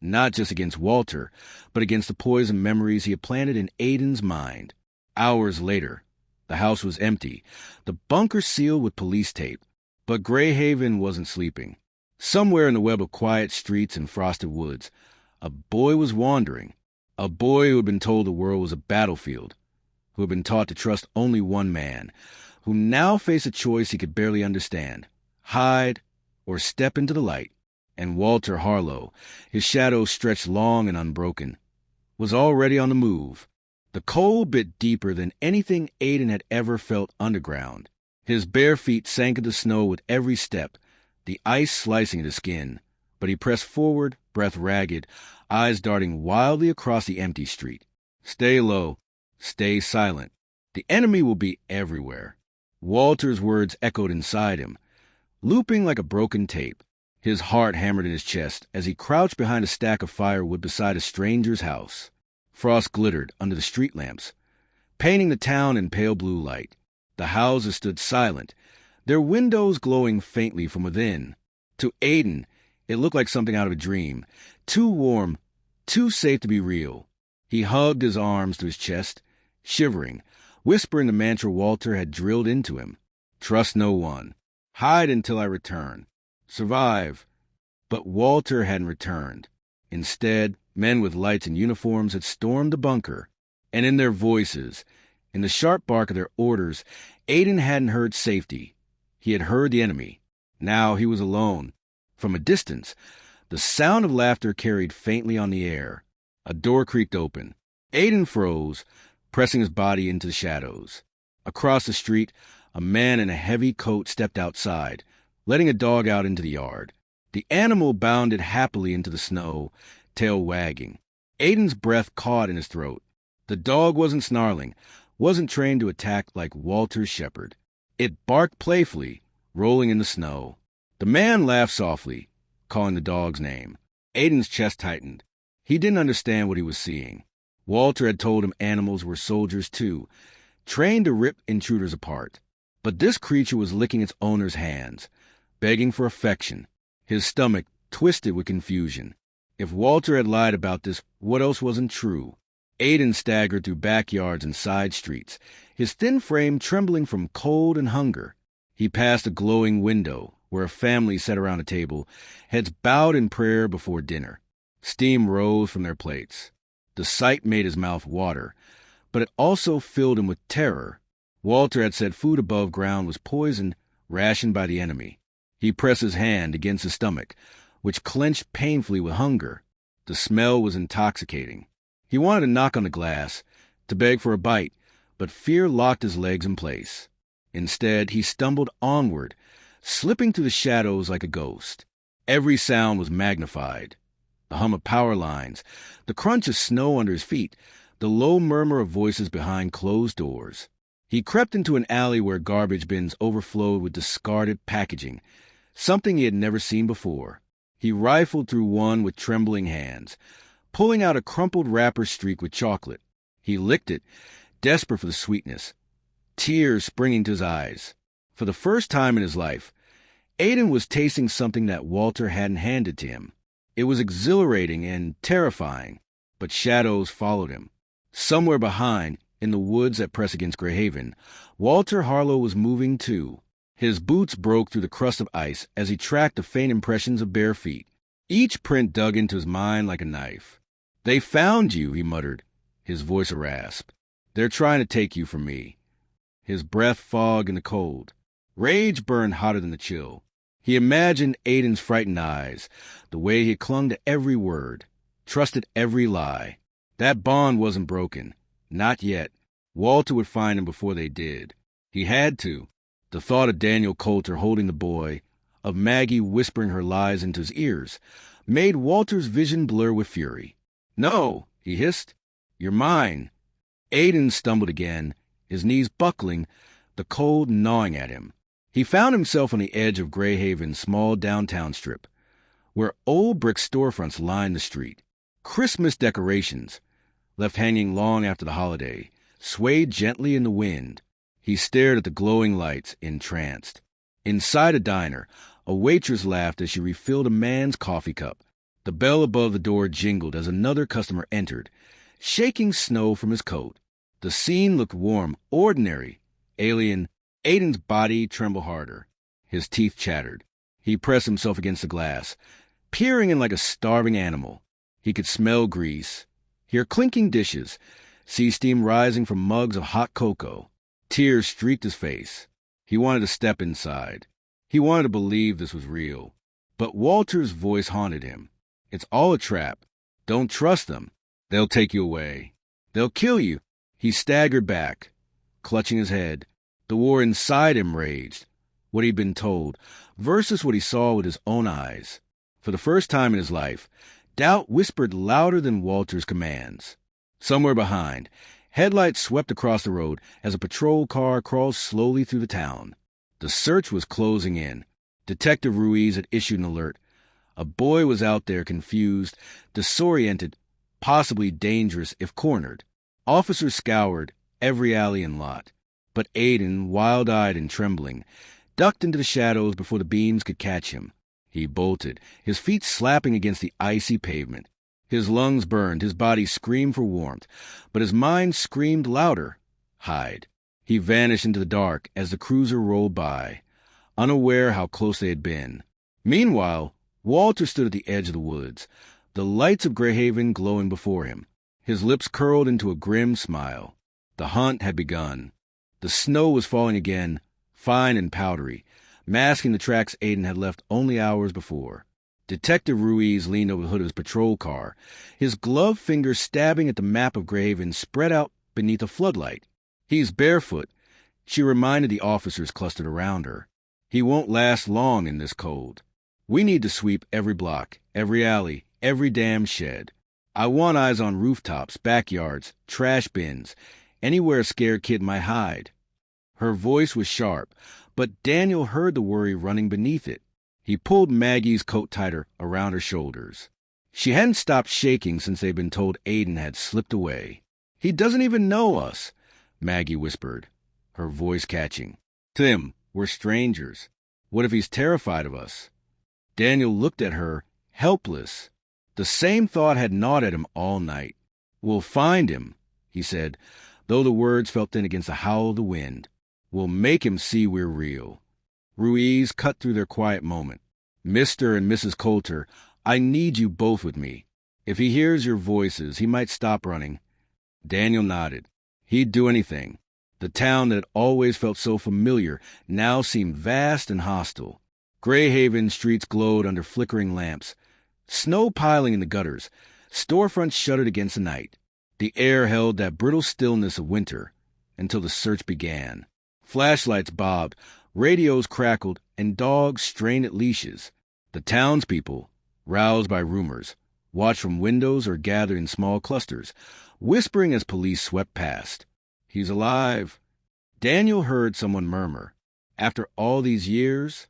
Not just against Walter, but against the poison memories he had planted in Aiden's mind. Hours later, the house was empty, the bunker sealed with police tape. But Grayhaven wasn't sleeping. Somewhere in the web of quiet streets and frosted woods, a boy was wandering. A boy who had been told the world was a battlefield, who had been taught to trust only one man, who now faced a choice he could barely understand: hide or step into the light. And Walter Harlow, his shadow stretched long and unbroken, was already on the move. The cold bit deeper than anything Aiden had ever felt underground. His bare feet sank into snow with every step, the ice slicing at his skin. But he pressed forward, breath ragged, eyes darting wildly across the empty street. Stay low. Stay silent. The enemy will be everywhere. Walter's words echoed inside him, looping like a broken tape. His heart hammered in his chest as he crouched behind a stack of firewood beside a stranger's house. Frost glittered under the street lamps, painting the town in pale blue light. The houses stood silent, their windows glowing faintly from within. To Aiden, it looked like something out of a dream, too warm, too safe to be real. He hugged his arms to his chest, shivering, whispering the mantra Walter had drilled into him. Trust no one. Hide until I return. Survive. But Walter hadn't returned. Instead, men with lights and uniforms had stormed the bunker, and in their voices, in the sharp bark of their orders, Aiden hadn't heard safety. He had heard the enemy. Now he was alone. From a distance, the sound of laughter carried faintly on the air. A door creaked open. Aiden froze, pressing his body into the shadows. Across the street, a man in a heavy coat stepped outside, letting a dog out into the yard. The animal bounded happily into the snow, tail wagging. Aiden's breath caught in his throat. The dog wasn't snarling, wasn't trained to attack like Walter's shepherd. It barked playfully, rolling in the snow. The man laughed softly, calling the dog's name. Aiden's chest tightened. He didn't understand what he was seeing. Walter had told him animals were soldiers too, trained to rip intruders apart. But this creature was licking its owner's hands, begging for affection, his stomach twisted with confusion. If Walter had lied about this, what else wasn't true? Aiden staggered through backyards and side streets, his thin frame trembling from cold and hunger. He passed a glowing window where a family sat around a table, heads bowed in prayer before dinner. Steam rose from their plates. The sight made his mouth water, but it also filled him with terror. Walter had said food above ground was poisoned, rationed by the enemy. He pressed his hand against his stomach, which clenched painfully with hunger. The smell was intoxicating. He wanted to knock on the glass, to beg for a bite, but fear locked his legs in place. Instead, he stumbled onward, slipping through the shadows like a ghost. Every sound was magnified. The hum of power lines, the crunch of snow under his feet, the low murmur of voices behind closed doors. He crept into an alley where garbage bins overflowed with discarded packaging, something he had never seen before. He rifled through one with trembling hands, pulling out a crumpled wrapper streaked with chocolate. He licked it, desperate for the sweetness, tears springing to his eyes. For the first time in his life, Aiden was tasting something that Walter hadn't handed to him. It was exhilarating and terrifying, but shadows followed him. Somewhere behind, in the woods that press against Grayhaven, Walter Harlow was moving too. His boots broke through the crust of ice as he tracked the faint impressions of bare feet. Each print dug into his mind like a knife. "They found you," he muttered, his voice a rasp. "They're trying to take you from me." His breath fogged in the cold. Rage burned hotter than the chill. He imagined Aiden's frightened eyes, the way he had clung to every word, trusted every lie. That bond wasn't broken. Not yet. Walter would find him before they did. He had to. The thought of Daniel Coulter holding the boy, of Maggie whispering her lies into his ears, made Walter's vision blur with fury. "No," he hissed. "You're mine." Aiden stumbled again, his knees buckling, the cold gnawing at him. He found himself on the edge of Grayhaven's small downtown strip, where old brick storefronts lined the street. Christmas decorations, left hanging long after the holiday, swayed gently in the wind. He stared at the glowing lights, entranced. Inside a diner, a waitress laughed as she refilled a man's coffee cup. The bell above the door jingled as another customer entered, shaking snow from his coat. The scene looked warm, ordinary, alien. Aiden's body trembled harder. His teeth chattered. He pressed himself against the glass, peering in like a starving animal. He could smell grease, hear clinking dishes, see steam rising from mugs of hot cocoa. Tears streaked his face. He wanted to step inside. He wanted to believe this was real. But Walter's voice haunted him. "It's all a trap. Don't trust them. They'll take you away. They'll kill you." He staggered back, clutching his head. The war inside him raged. What he'd been told versus what he saw with his own eyes. For the first time in his life, doubt whispered louder than Walter's commands. Somewhere behind, headlights swept across the road as a patrol car crawled slowly through the town. The search was closing in. Detective Ruiz had issued an alert. A boy was out there, confused, disoriented, possibly dangerous if cornered. Officers scoured every alley and lot. But Aiden, wild-eyed and trembling, ducked into the shadows before the beams could catch him. He bolted, his feet slapping against the icy pavement. His lungs burned, his body screamed for warmth, but his mind screamed louder. Hide. He vanished into the dark as the cruiser rolled by, unaware how close they had been. Meanwhile, Walter stood at the edge of the woods, the lights of Grayhaven glowing before him. His lips curled into a grim smile. The hunt had begun. The snow was falling again, fine and powdery, masking the tracks Aiden had left only hours before. Detective Ruiz leaned over the hood of his patrol car, his gloved fingers stabbing at the map of Grayhaven spread out beneath a floodlight. "He's barefoot," she reminded the officers clustered around her. "He won't last long in this cold." We need to sweep every block, every alley, every damn shed. I want eyes on rooftops, backyards, trash bins, anywhere a scared kid might hide." Her voice was sharp, but Daniel heard the worry running beneath it. He pulled Maggie's coat tighter around her shoulders. She hadn't stopped shaking since they'd been told Aiden had slipped away. "He doesn't even know us," Maggie whispered, her voice catching. "Tim, we're strangers. What if he's terrified of us?" Daniel looked at her, helpless. The same thought had gnawed at him all night. "We'll find him," he said, though the words felt thin against the howl of the wind. "We'll make him see we're real." Ruiz cut through their quiet moment. "Mr. and Mrs. Coulter, I need you both with me. If he hears your voices, he might stop running." Daniel nodded. He'd do anything. The town that had always felt so familiar now seemed vast and hostile. Grayhaven streets glowed under flickering lamps. Snow piling in the gutters. Storefronts shuttered against the night. The air held that brittle stillness of winter until the search began. Flashlights bobbed, radios crackled, and dogs strained at leashes. The townspeople, roused by rumors, watched from windows or gathered in small clusters, whispering as police swept past. "He's alive." Daniel heard someone murmur, "After all these years?"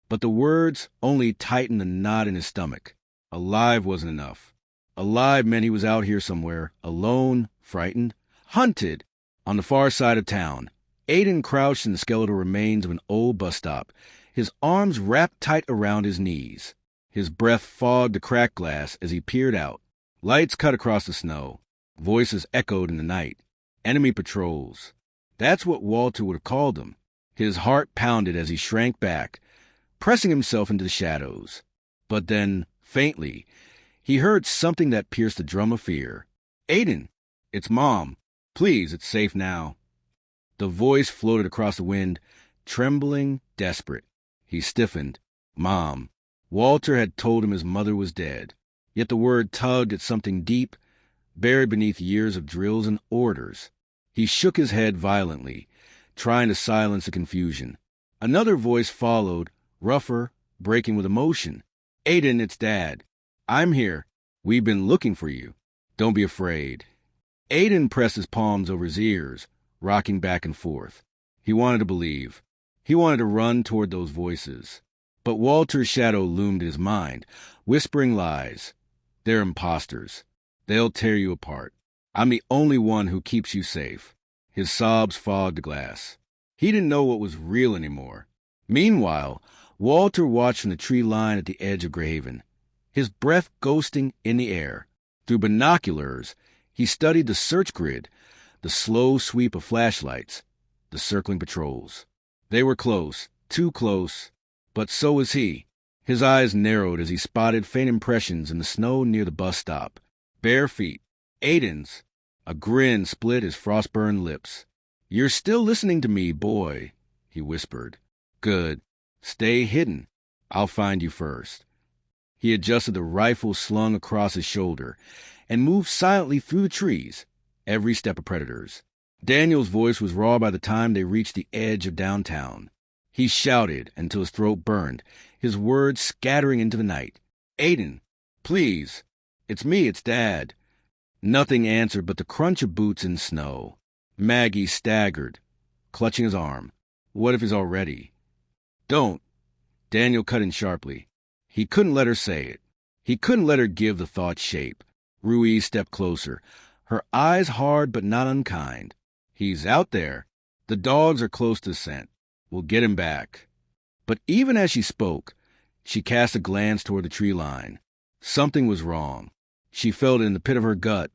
But the words only tightened the knot in his stomach. Alive wasn't enough. Alive meant he was out here somewhere, alone, frightened, hunted. On the far side of town, Aiden crouched in the skeletal remains of an old bus stop, his arms wrapped tight around his knees. His breath fogged the cracked glass as he peered out. Lights cut across the snow. Voices echoed in the night. Enemy patrols. That's what Walter would have called them. His heart pounded as he shrank back, pressing himself into the shadows. But then, faintly, he heard something that pierced the drum of fear. "Aiden, it's Mom. Please, it's safe now." The voice floated across the wind, trembling, desperate. He stiffened. Mom. Walter had told him his mother was dead. Yet the word tugged at something deep, buried beneath years of drills and orders. He shook his head violently, trying to silence the confusion. Another voice followed, rougher, breaking with emotion. "Aiden, it's Dad. I'm here. We've been looking for you. Don't be afraid." Aiden pressed his palms over his ears, rocking back and forth. He wanted to believe. He wanted to run toward those voices. But Walter's shadow loomed in his mind, whispering lies. "They're imposters. They'll tear you apart. I'm the only one who keeps you safe." His sobs fogged the glass. He didn't know what was real anymore. Meanwhile, Walter watched from the tree line at the edge of Grayhaven, his breath ghosting in the air. Through binoculars, he studied the search grid, the slow sweep of flashlights, the circling patrols. They were close, too close, but so was he. His eyes narrowed as he spotted faint impressions in the snow near the bus stop. Bare feet. Aiden's. A grin split his frost-burned lips. "You're still listening to me, boy," he whispered. "Good. Stay hidden. I'll find you first." He adjusted the rifle slung across his shoulder and moved silently through the trees, every step of predators. Daniel's voice was raw by the time they reached the edge of downtown. He shouted until his throat burned, his words scattering into the night. "Aiden, please. It's me, it's Dad." Nothing answered but the crunch of boots in snow. Maggie staggered, clutching his arm. What if he's already? "Don't." Daniel cut in sharply. He couldn't let her say it. He couldn't let her give the thought shape. Ruiz stepped closer, her eyes hard but not unkind. "He's out there. The dogs are close to the scent. We'll get him back." But even as she spoke, she cast a glance toward the tree line. Something was wrong. She felt it in the pit of her gut,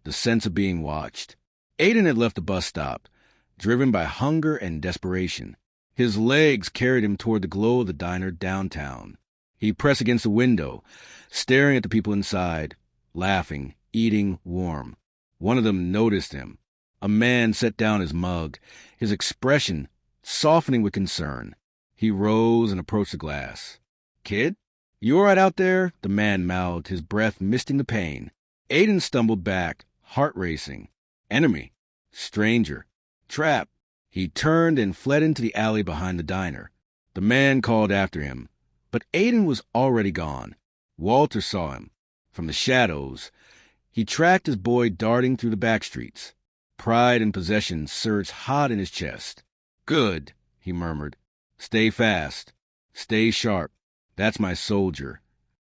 the sense of being watched. Aiden had left the bus stop, driven by hunger and desperation. His legs carried him toward the glow of the diner downtown. He pressed against the window, staring at the people inside, laughing, eating, warm. One of them noticed him. A man set down his mug, his expression softening with concern. He rose and approached the glass. "Kid? You all right out there?" the man mouthed, his breath misting the pain. Aiden stumbled back, heart racing. Enemy. Stranger. Trap. He turned and fled into the alley behind the diner. The man called after him. But Aiden was already gone. Walter saw him. From the shadows, he tracked his boy darting through the back streets. Pride and possession surged hot in his chest. "Good," he murmured. "Stay fast. Stay sharp. That's my soldier."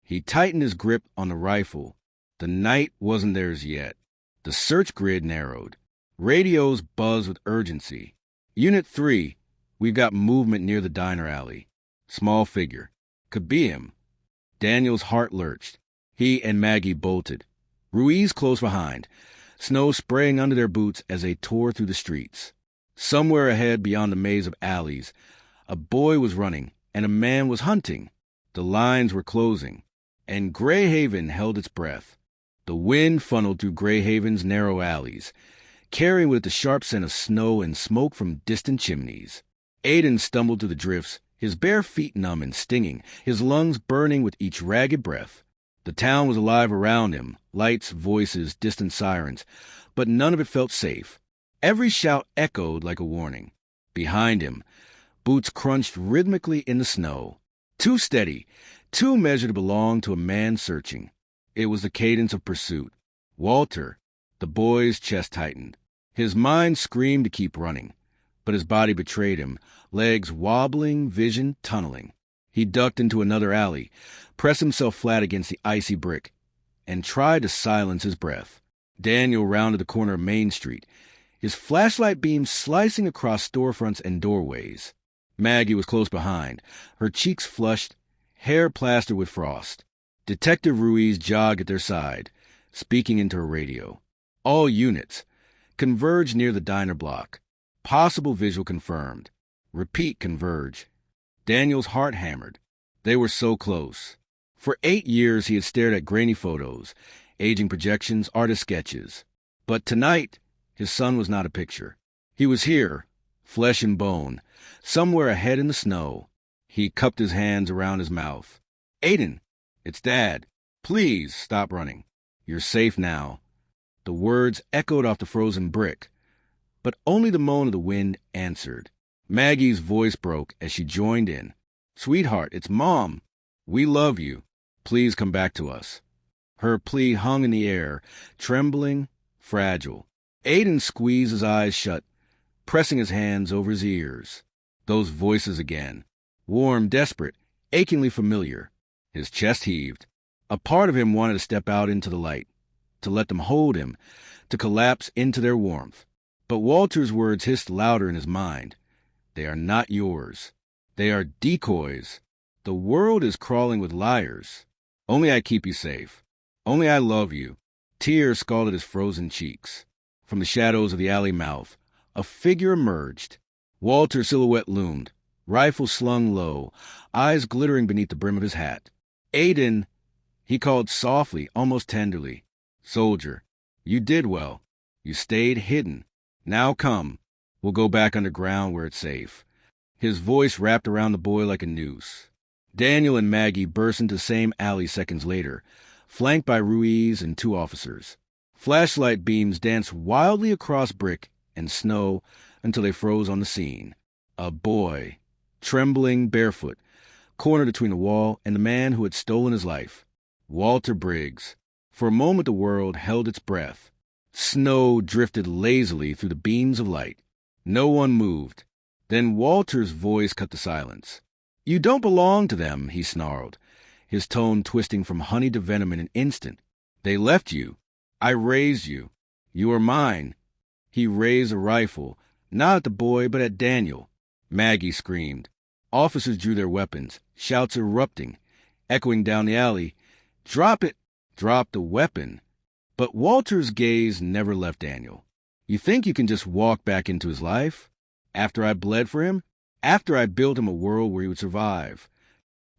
He tightened his grip on the rifle. The night wasn't theirs yet. The search grid narrowed. Radios buzzed with urgency. "Unit 3, we've got movement near the diner alley." Small figure. Could be him. Daniel's heart lurched. He and Maggie bolted. Ruiz close behind, snow spraying under their boots as they tore through the streets. Somewhere ahead beyond the maze of alleys, a boy was running and a man was hunting. The lines were closing, and Grayhaven held its breath. The wind funneled through Grayhaven's narrow alleys, carrying with it the sharp scent of snow and smoke from distant chimneys. Aiden stumbled through the drifts, his bare feet numb and stinging, his lungs burning with each ragged breath. The town was alive around him, lights, voices, distant sirens, but none of it felt safe. Every shout echoed like a warning. Behind him, boots crunched rhythmically in the snow. Too steady, too measured to belong to a man searching. It was the cadence of pursuit. Walter, the boy's chest tightened. His mind screamed to keep running, but his body betrayed him, legs wobbling, vision tunneling. He ducked into another alley, pressed himself flat against the icy brick, and tried to silence his breath. Daniel rounded the corner of Main Street, his flashlight beam slicing across storefronts and doorways. Maggie was close behind, her cheeks flushed, hair plastered with frost. Detective Ruiz jogged at their side, speaking into a radio. All units. Converge near the diner block. Possible visual confirmed. Repeat converge. Daniel's heart hammered. They were so close. For 8 years he had stared at grainy photos, aging projections, artist sketches. But tonight, his son was not a picture. He was here, flesh and bone, somewhere ahead in the snow. He cupped his hands around his mouth. "Aiden, it's Dad. Please stop running. You're safe now." The words echoed off the frozen brick, but only the moan of the wind answered. Maggie's voice broke as she joined in. "Sweetheart, it's Mom. We love you. Please come back to us." Her plea hung in the air, trembling, fragile. Aiden squeezed his eyes shut, pressing his hands over his ears. Those voices again. Warm, desperate, achingly familiar. His chest heaved. A part of him wanted to step out into the light, to let them hold him, to collapse into their warmth. But Walter's words hissed louder in his mind. "They are not yours. They are decoys. The world is crawling with liars. Only I keep you safe. Only I love you." Tears scalded his frozen cheeks. From the shadows of the alley mouth, a figure emerged. Walter's silhouette loomed, rifle slung low, eyes glittering beneath the brim of his hat. "Aiden," he called softly, almost tenderly. "Soldier, you did well. You stayed hidden. Now come. We'll go back underground where it's safe." His voice wrapped around the boy like a noose. Daniel and Maggie burst into the same alley seconds later, flanked by Ruiz and 2 officers. Flashlight beams danced wildly across brick and snow until they froze on the scene. A boy, trembling, barefoot, cornered between the wall and the man who had stolen his life. Walter Briggs. For a moment the world held its breath. Snow drifted lazily through the beams of light. No one moved. Then Walter's voice cut the silence. "You don't belong to them," he snarled, his tone twisting from honey to venom in an instant. "They left you. I raised you. You are mine." He raised a rifle, not at the boy, but at Daniel. Maggie screamed. Officers drew their weapons, shouts erupting, echoing down the alley. "Drop it!" "Drop the weapon." But Walter's gaze never left Daniel. "You think you can just walk back into his life? After I bled for him? After I built him a world where he would survive?"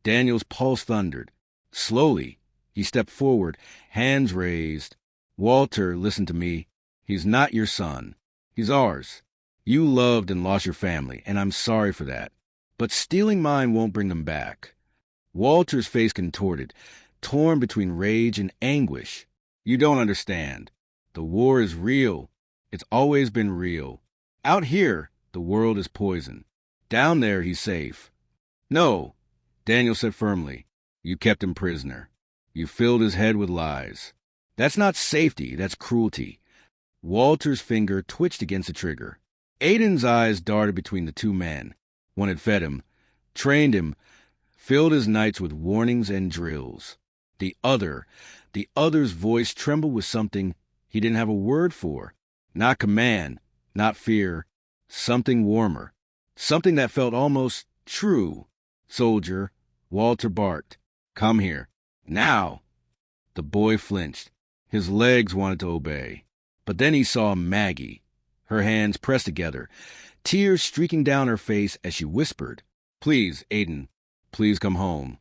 Daniel's pulse thundered. Slowly, he stepped forward, hands raised. "Walter, listen to me. He's not your son. He's ours. You loved and lost your family, and I'm sorry for that. But stealing mine won't bring them back." Walter's face contorted, torn between rage and anguish. "You don't understand. The war is real. It's always been real. Out here, the world is poison. Down there, he's safe." "No, Daniel said firmly. You kept him prisoner. You filled his head with lies. That's not safety, that's cruelty. Walter's finger twitched against the trigger. Aiden's eyes darted between the two men. One had fed him, trained him, filled his nights with warnings and drills. The other's voice trembled with something he didn't have a word for. Not command, not fear, something warmer. Something that felt almost true. Soldier, Walter barked. Come here. Now. The boy flinched. His legs wanted to obey. But then he saw Maggie, her hands pressed together, tears streaking down her face as she whispered, Please, Aiden, please come home.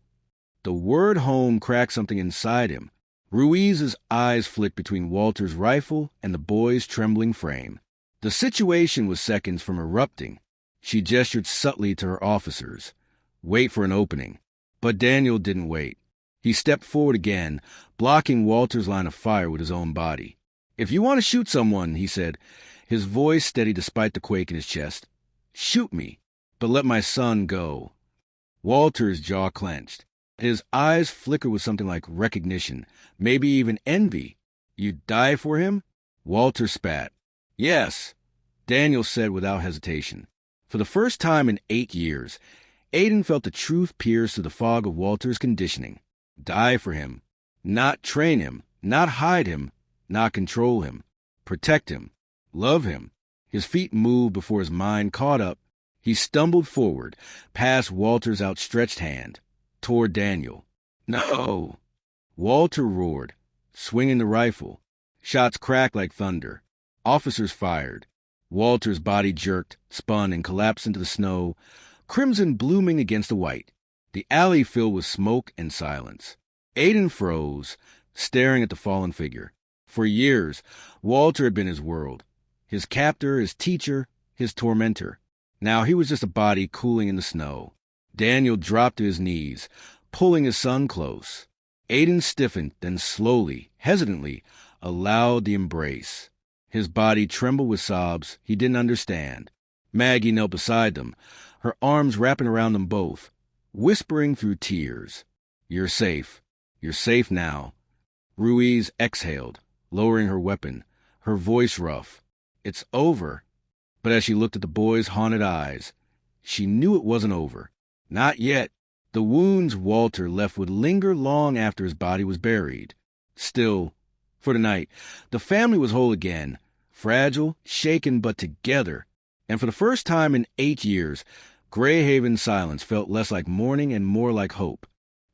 The word home cracked something inside him. Ruiz's eyes flicked between Walter's rifle and the boy's trembling frame. The situation was seconds from erupting. She gestured subtly to her officers. Wait for an opening. But Daniel didn't wait. He stepped forward again, blocking Walter's line of fire with his own body. If you want to shoot someone, he said, his voice steady despite the quake in his chest, shoot me, but let my son go. Walter's jaw clenched. His eyes flickered with something like recognition, maybe even envy. You'd die for him? Walter spat. Yes, Daniel said without hesitation. For the first time in 8 years, Aiden felt the truth pierce through the fog of Walter's conditioning. Die for him. Not train him. Not hide him. Not control him. Protect him. Love him. His feet moved before his mind caught up. He stumbled forward, past Walter's outstretched hand, toward Daniel. No! Walter roared, swinging the rifle. Shots cracked like thunder. Officers fired. Walter's body jerked, spun, and collapsed into the snow, crimson blooming against the white. The alley filled with smoke and silence. Aiden froze, staring at the fallen figure. For years, Walter had been his world. His captor, his teacher, his tormentor. Now he was just a body cooling in the snow. Daniel dropped to his knees, pulling his son close. Aiden stiffened, then slowly, hesitantly, allowed the embrace. His body trembled with sobs he didn't understand. Maggie knelt beside them, her arms wrapping around them both, whispering through tears. You're safe. You're safe now. Ruiz exhaled, lowering her weapon, her voice rough. It's over. But as she looked at the boy's haunted eyes, she knew it wasn't over. Not yet. The wounds Walter left would linger long after his body was buried. Still, for the night, the family was whole again, fragile, shaken, but together. And for the first time in 8 years, Grayhaven's silence felt less like mourning and more like hope.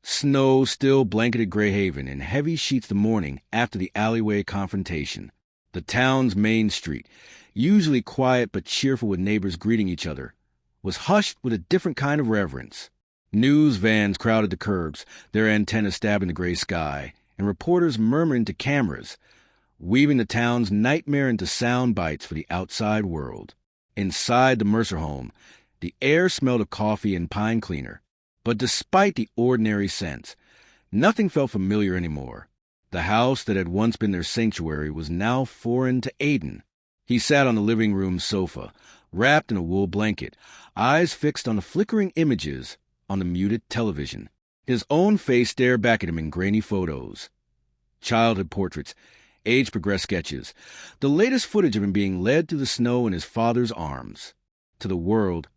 Snow still blanketed Grayhaven in heavy sheets the morning after the alleyway confrontation. The town's main street, usually quiet but cheerful with neighbors greeting each other, was hushed with a different kind of reverence. News vans crowded the curbs, their antennas stabbing the gray sky, and reporters murmuring to cameras, weaving the town's nightmare into sound bites for the outside world. Inside the Mercer home, the air smelled of coffee and pine cleaner. But despite the ordinary scents, nothing felt familiar anymore. The house that had once been their sanctuary was now foreign to Aiden. He sat on the living room sofa, wrapped in a wool blanket, eyes fixed on the flickering images on the muted television. His own face stared back at him in grainy photos. Childhood portraits, age-progressed sketches, the latest footage of him being led through the snow in his father's arms. To the world,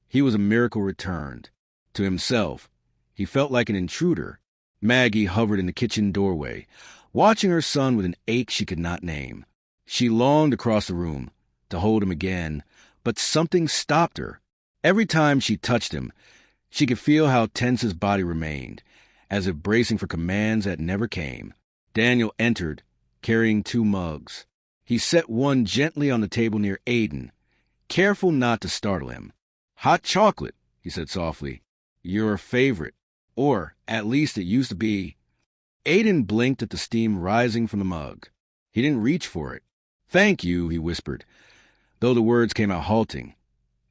he was a miracle returned. To himself, he felt like an intruder. Maggie hovered in the kitchen doorway, watching her son with an ache she could not name. She longed to cross the room, to hold him again, but something stopped her. Every time she touched him, she could feel how tense his body remained, as if bracing for commands that never came. Daniel entered, carrying 2 mugs. He set one gently on the table near Aiden, careful not to startle him. Hot chocolate, he said softly. Your favorite. Or, at least it used to be. Aiden blinked at the steam rising from the mug. He didn't reach for it. Thank you, he whispered, though the words came out halting,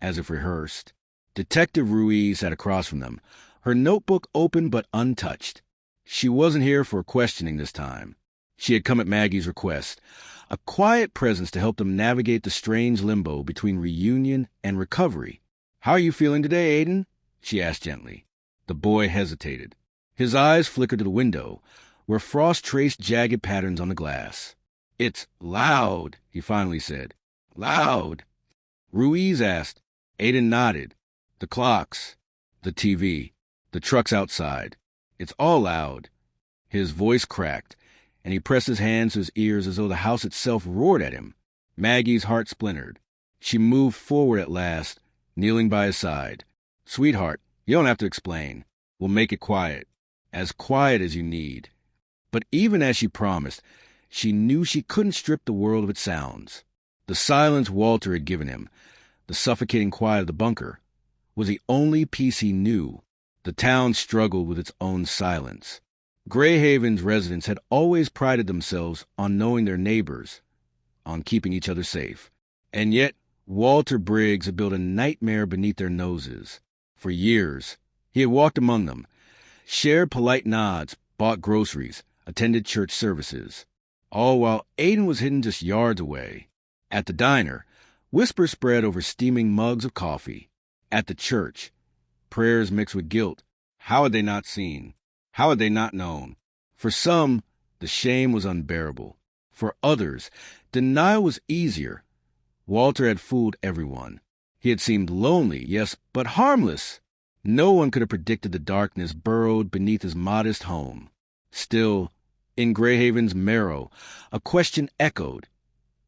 as if rehearsed. Detective Ruiz sat across from them, her notebook open but untouched. She wasn't here for questioning this time. She had come at Maggie's request, a quiet presence to help them navigate the strange limbo between reunion and recovery. How are you feeling today, Aiden? She asked gently. The boy hesitated. His eyes flickered to the window, where frost traced jagged patterns on the glass. "It's loud," he finally said. "Loud." Ruiz asked. Aiden nodded. "The clocks, the TV, the trucks outside. It's all loud." His voice cracked, and he pressed his hands to his ears as though the house itself roared at him. Maggie's heart splintered. She moved forward at last, kneeling by his side. "Sweetheart, you don't have to explain. We'll make it quiet as you need." But even as she promised, she knew she couldn't strip the world of its sounds. The silence Walter had given him, the suffocating quiet of the bunker, was the only peace he knew. The town struggled with its own silence. Grayhaven's residents had always prided themselves on knowing their neighbors, on keeping each other safe. And yet, Walter Briggs had built a nightmare beneath their noses. For years, he had walked among them, shared polite nods, bought groceries, attended church services, all while Aiden was hidden just yards away. At the diner, whispers spread over steaming mugs of coffee. At the church, prayers mixed with guilt. How had they not seen? How had they not known? For some, the shame was unbearable. For others, denial was easier. Walter had fooled everyone. He had seemed lonely, yes, but harmless. No one could have predicted the darkness burrowed beneath his modest home. Still, in Grayhaven's marrow, a question echoed.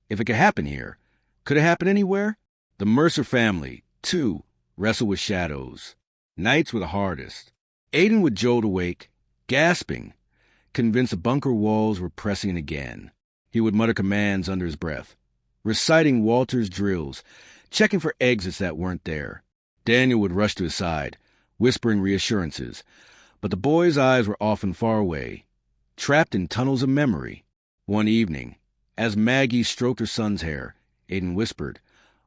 If it could happen here, could it happen anywhere? The Mercer family, too, wrestled with shadows. Nights were the hardest. Aiden would jolt awake, gasping, convinced the bunker walls were pressing in again. He would mutter commands under his breath, reciting Walter's drills, checking for exits that weren't there. Daniel would rush to his side, whispering reassurances, but the boy's eyes were often far away, trapped in tunnels of memory. One evening, as Maggie stroked her son's hair, Aiden whispered,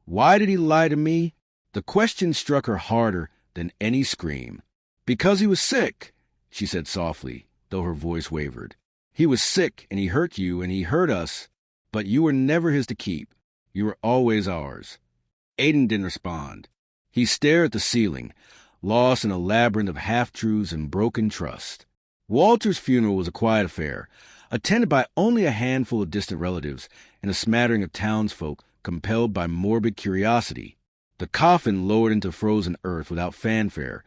"Why did he lie to me?" The question struck her harder than any scream. "Because he was sick," she said softly, though her voice wavered. "He was sick, and he hurt you, and he hurt us, but you were never his to keep. You were always ours." Aiden didn't respond. He stared at the ceiling, lost in a labyrinth of half-truths and broken trust. Walter's funeral was a quiet affair, attended by only a handful of distant relatives and a smattering of townsfolk compelled by morbid curiosity. The coffin lowered into frozen earth without fanfare,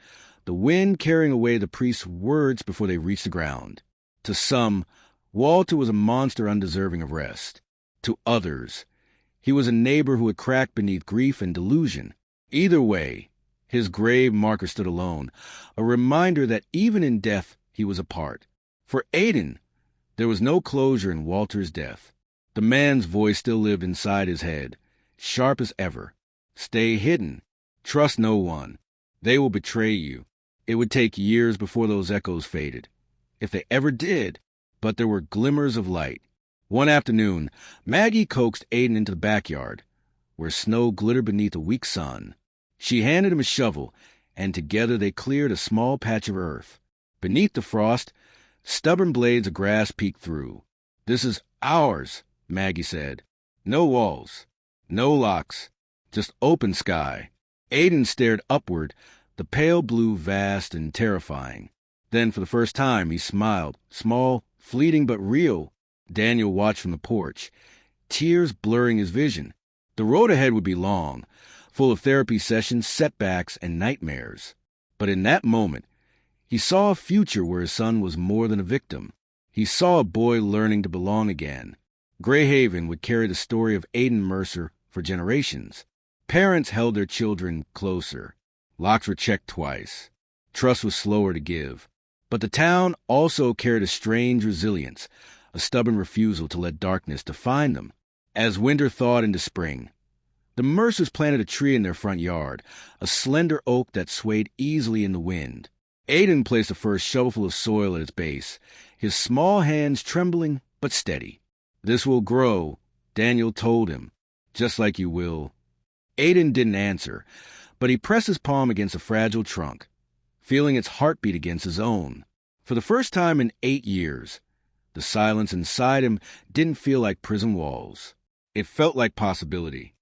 the wind carrying away the priest's words before they reached the ground. To some, Walter was a monster undeserving of rest. To others, he was a neighbor who had cracked beneath grief and delusion. Either way, his grave marker stood alone, a reminder that even in death he was apart. For Aiden, there was no closure in Walter's death. The man's voice still lived inside his head, sharp as ever. "Stay hidden. Trust no one. They will betray you." It would take years before those echoes faded, if they ever did, but there were glimmers of light. One afternoon, Maggie coaxed Aiden into the backyard, where snow glittered beneath a weak sun. She handed him a shovel, and together they cleared a small patch of earth. Beneath the frost, stubborn blades of grass peeked through. "This is ours," Maggie said. "No walls, no locks, just open sky." Aiden stared upward, the pale blue vast and terrifying. Then, for the first time, he smiled, small, fleeting but real. Daniel watched from the porch, tears blurring his vision. The road ahead would be long, full of therapy sessions, setbacks, and nightmares. But in that moment, he saw a future where his son was more than a victim. He saw a boy learning to belong again. Grayhaven would carry the story of Aiden Mercer for generations. Parents held their children closer. Locks were checked twice. Trust was slower to give. But the town also carried a strange resilience, a stubborn refusal to let darkness define them. As winter thawed into spring, the Mercers planted a tree in their front yard, a slender oak that swayed easily in the wind. Aiden placed the first shovelful of soil at its base, his small hands trembling but steady. "This will grow," Daniel told him, "just like you will." Aiden didn't answer, but he pressed his palm against the fragile trunk, feeling its heartbeat against his own. For the first time in 8 years, the silence inside him didn't feel like prison walls. It felt like possibility.